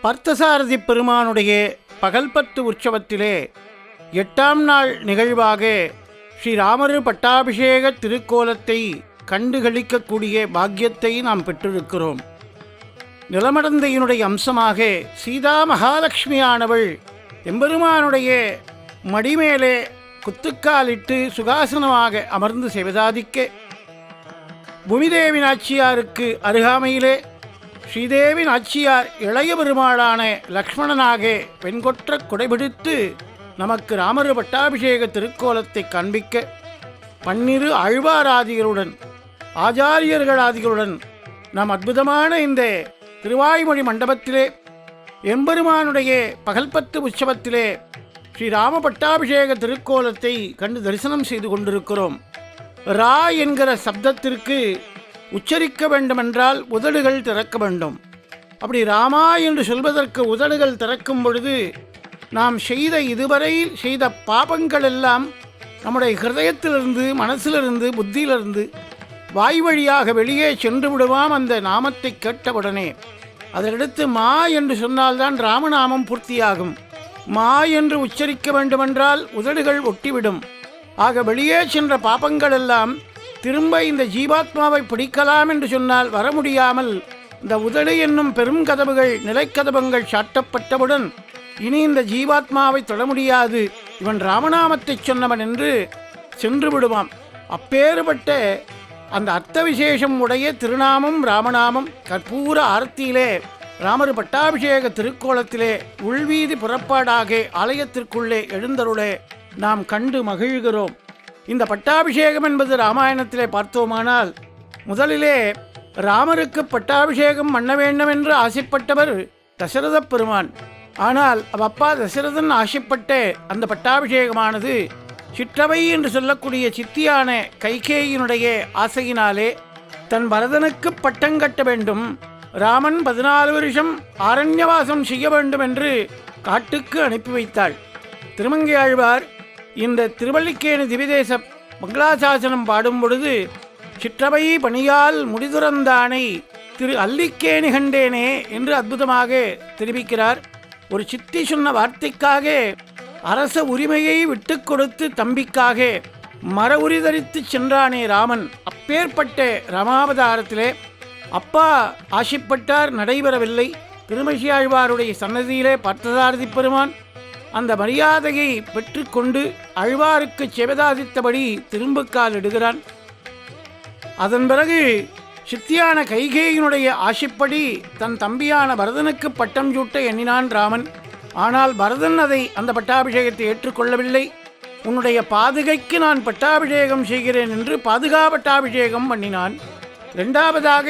பார்த்தசாரதி பெருமானுடைய பகல்பத்து உற்சவத்திலே 8ஆம் நாள் நிகழ்வாக ஸ்ரீராமர் பட்டாபிஷேக திருக்கோலத்தை கண்டுகளிக்கக்கூடிய பாக்கியத்தை நாம் பெற்றிருக்கிறோம். நிலமடந்தையினுடைய அம்சமாக சீதா மகாலட்சுமியானவள் எம்பெருமானுடைய மடிமேலே குத்துக்காலிட்டு சுகாசனமாக அமர்ந்து செய்வதாதிக்க, பூமிதேவி நாச்சியாருக்கு அருகாமையிலே ஸ்ரீதேவி நாச்சியார் இளைய பெருமாளான லக்ஷ்மணனாக பெண்கொற்ற குடைபிடித்து நமக்கு ராமர் பட்டாபிஷேக திருக்கோலத்தை காண்பிக்க, 12 ஆழ்வாராதிகளுடன் ஆச்சாரியர்களாதிகளுடன் நாம் அற்புதமான இந்த திருவாய்மொழி மண்டபத்திலே எம்பெருமானுடைய பகல்பத்து உற்சவத்திலே ஸ்ரீராம பட்டாபிஷேக திருக்கோலத்தை கண்டு தரிசனம் செய்து கொண்டிருக்கிறோம். ரா என்கிற சப்தத்திற்கு உச்சரிக்க வேண்டுமென்றால் உதடுகள் திறக்க வேண்டும். அப்படி ராமா என்று சொல்வதற்கு உதடுகள் திறக்கும் பொழுது நாம் செய்த இதுவரையில் செய்த பாபங்கள் எல்லாம் நம்முடைய ஹிருதயத்திலிருந்து, மனசிலிருந்து, புத்தியிலிருந்து வாய் வழியாக வெளியே சென்று விடுவாம். அந்த நாமத்தை கேட்டவுடனே அதற்கடுத்து மா என்று சொன்னால்தான் ராமநாமம் பூர்த்தியாகும். மா என்று உச்சரிக்க வேண்டுமென்றால் உதடுகள் ஒட்டிவிடும். ஆக வெளியே சென்ற பாபங்கள் எல்லாம் திரும்ப இந்த ஜீவாத்மாவை பிடிக்கலாம் என்று சொன்னால் வர முடியாமல் இந்த உதடு என்னும் பெரும் கதவுகள், நிலைக்கதவங்கள் சாட்டப்பட்டவுடன் இனி இந்த ஜீவாத்மாவை தொட முடியாது, இவன் ராமநாமத்தை சொன்னவன் என்று சென்று விடுவான். அப்பேறுபட்ட அந்த அர்த்த விசேஷம் உடைய திருநாமம் ராமநாமம் கற்பூர ஆரத்தியிலே ராமர் பட்டாபிஷேக திருக்கோலத்திலே உள்வீதி புறப்பாடாக ஆலயத்திற்குள்ளே எழுந்தருளே நாம் கண்டு மகிழ்கிறோம். இந்த பட்டாபிஷேகம் என்பது ராமாயணத்திலே பார்த்தோமானால் முதலிலே ராமருக்கு பட்டாபிஷேகம் பண்ண வேண்டும் என்று ஆசைப்பட்டவர் தசரத பெருமான். ஆனால் அப்பா தசரதன் ஆசைப்பட்ட அந்த பட்டாபிஷேகமானது சிற்றவை என்று சொல்லக்கூடிய சித்தியான கைகேயினுடைய ஆசையினாலே தன் பரதனுக்கு பட்டங்கட்ட வேண்டும், ராமன் 14 வருஷம் ஆரண்யவாசம் செய்ய வேண்டும் என்று காட்டுக்கு அனுப்பி வைத்தாள். திருமங்கையாழ்வார் இந்த திருவல்லிக்கேணி திவிதேச மங்களாசாசனம் பாடும் பொழுது சிற்றவை பணியால் முடிதுறந்தானை திரு அல்லிக்கேணி கண்டேனே என்று அற்புதமாக தெரிவிக்கிறார். ஒரு சித்தி சொன்ன வார்த்தைக்காக அரச உரிமையை விட்டு கொடுத்து தம்பிக்காக மர உரி தரித்து சென்றானே ராமன். அப்பேற்பட்ட ராமாவதாரத்திலே அப்பா ஆசைப்பட்டார், நடைபெறவில்லை. திருமழியாழ்வாருடைய சன்னதியிலே பார்த்தசாரதி பெருமான் அந்த மரியாதையை பெற்றுக்கொண்டு ஆழ்வாருக்கு செவதாதித்தபடி திரும்புக்கால் இடுகிறான். அதன் பிறகு சித்தியான கைகேயினுடைய ஆசைப்படி தன் தம்பியான பரதனுக்கு பட்டம் சூட்ட எண்ணினான் ராமன். ஆனால் பரதன் அந்த பட்டாபிஷேகத்தை ஏற்றுக்கொள்ளவில்லை. உன்னுடைய பாதுகைக்கு நான் பட்டாபிஷேகம் செய்கிறேன் என்று பாதுகா பட்டாபிஷேகம் பண்ணினான். இரண்டாவதாக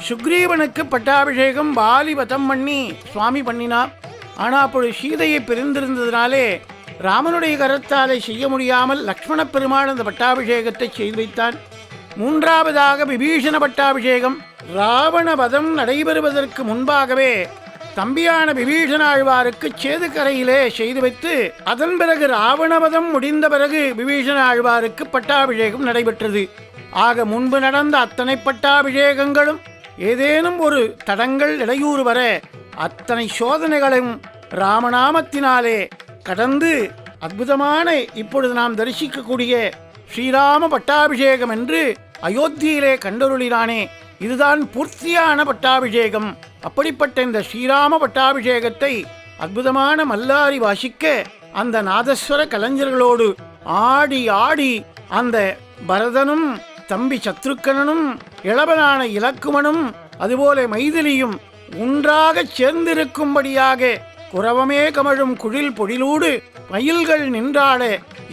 சுக்ரீவனுக்கு பட்டாபிஷேகம் பாலி வதம் பண்ணி சுவாமி பண்ணினான். ஆனால் அப்பொழுது சீதையை பிரிந்திருந்ததினாலே ராமனுடைய கரத்தாலே செய்ய முடியாமல் லக்ஷ்மண பெருமாள் அந்த பட்டாபிஷேகத்தை செய்து வைத்தான். மூன்றாவதாக விபீஷண பட்டாபிஷேகம் ராவண வதம் நடைபெறுவதற்கு முன்பாகவே தம்பியான விபீஷண ஆழ்வாருக்கு சேதுக்கரையிலே செய்து வைத்து அதன் பிறகு ராவணவதம் முடிந்த பிறகு விபீஷண ஆழ்வாருக்கு பட்டாபிஷேகம் நடைபெற்றது. ஆக முன்பு நடந்த அத்தனை பட்டாபிஷேகங்களும் ஏதேனும் ஒரு தடங்கள் இடையூறு வர அத்தனை சோதனைகளும் ராமநாமத்தினாலே கடந்து அற்புதமான இப்பொழுது நாம் தரிசிக்கக்கூடிய ஸ்ரீராம பட்டாபிஷேகம் என்று அயோத்தியிலே கண்டருளினானே, இதுதான் பூர்த்தியான பட்டாபிஷேகம். அப்படிப்பட்ட இந்த ஸ்ரீராம பட்டாபிஷேகத்தை அற்புதமான மல்லாரி வாசிக்க அந்த நாதஸ்வர கலைஞர்களோடு ஆடி ஆடி அந்த பரதனும் தம்பி சத்ருக்கனும் இளவனான இலக்குமனும் அதுபோல மைதிலியும் ஒன்றாகச் சேர்ந்திருக்கும்படியாக குரவமே கமழும் குழில் பொழிலூடு மயில்கள் நின்றாட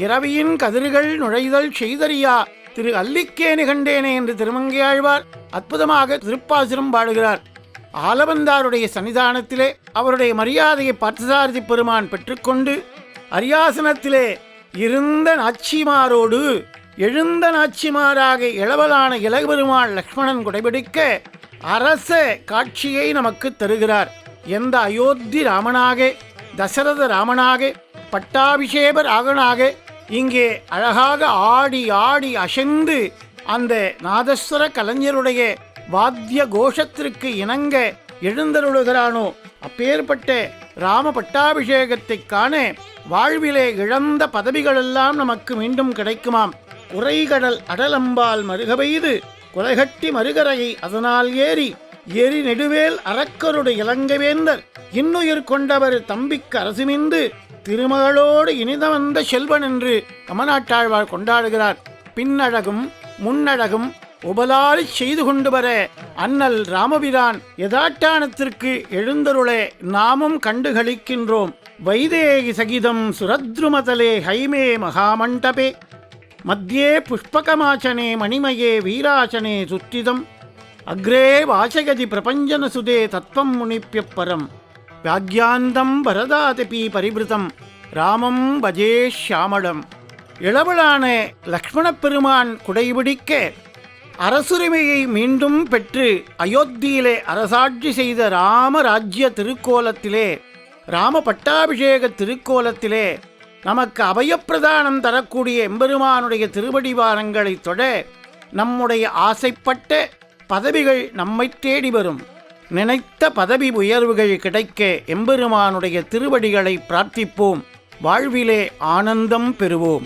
இரவியின் கதிர்கள் நுழைதல் செய்தறியா திரு அல்லிக்கேணி கண்டேனே என்று திருமங்கையாழ்வார் அற்புதமாக திருப்பாசுரம் பாடுகிறார். ஆலவந்தாருடைய சன்னிதானத்திலே அவருடைய மரியாதையை பார்த்தசாரதி பெருமான் பெற்றுக்கொண்டு அரியாசனத்திலே இருந்த நாச்சிமாரோடு எழுந்த நாச்சிமாராக இளவலான இளபெருமாள் லக்ஷ்மணன் குடைபிடிக்க அரச காட்சியை நமக்கு தருகிறார். எந்த அயோத்தி ராமனாக, தசரத ராமனாக, பட்டாபிஷேக ராகனாக இங்கே அழகாக ஆடி ஆடி அசைந்து அந்த நாதஸ்வர கலைஞருடைய வாத்திய கோஷத்திற்கு இணங்க எழுந்தருளுகிறானோ அப்பேற்பட்ட ராம பட்டாபிஷேகத்தை காண வாழ்விலே இழந்த பதவிகளெல்லாம் நமக்கு மீண்டும் கிடைக்குமாம். குறைகடல் அடலம்பால் மருக பெய்து குலைகட்டி மறுகரையை அதனால் ஏறி எரி நெடுவேல் அரக்கருடைய இலங்கைவேந்தர் இன்னுயிர் கொண்டவர் தம்பிக்கு அரசுமிந்து திருமகளோடு இனிதவந்த செல்வன் என்று கமநாட்டாழ்வார் கொண்டாடுகிறார். பின்னழகும் முன்னழகும் உபலாரி செய்து கொண்டு வர அண்ணல் ராமபிரான் யதாட்டானத்திற்கு எழுந்தருளே நாமும் கண்டுகளிக்கின்றோம். வைதேகி சகிதம் சுரத்ருமதலே ஹைமே மகாமண்டபே மத்தியே புஷ்பகமாச்சனே மணிமயே வீராசனே சுத்திதம் அக்ரே வாசகதி பிரபஞ்சனசுதே தத்வம் முனிப்பிய பரம் வியாக்யாந்தம் வரதாதபி பரிபிருதம் ராமம் பஜே ஷியாமளம். இளவலான லக்ஷ்மணப் பெருமான் குடைபிடிக்க அரசுரிமையை மீண்டும் பெற்று அயோத்தியிலே அரசாட்சி செய்த ராமராஜ்ய திருக்கோலத்திலே, ராம பட்டாபிஷேக திருக்கோலத்திலே நமக்கு அபயப்பிரதானம் தரக்கூடிய எம்பெருமானுடைய திருவடிவாரங்களை தொட நம்முடைய ஆசைப்பட்ட பதவிகள் நம்மை தேடி வரும். நினைத்த பதவி உயர்வுகள் கிடைக்க எம்பெருமானுடைய திருவடிகளை பிரார்த்திப்போம். வாழ்விலே ஆனந்தம் பெறுவோம்.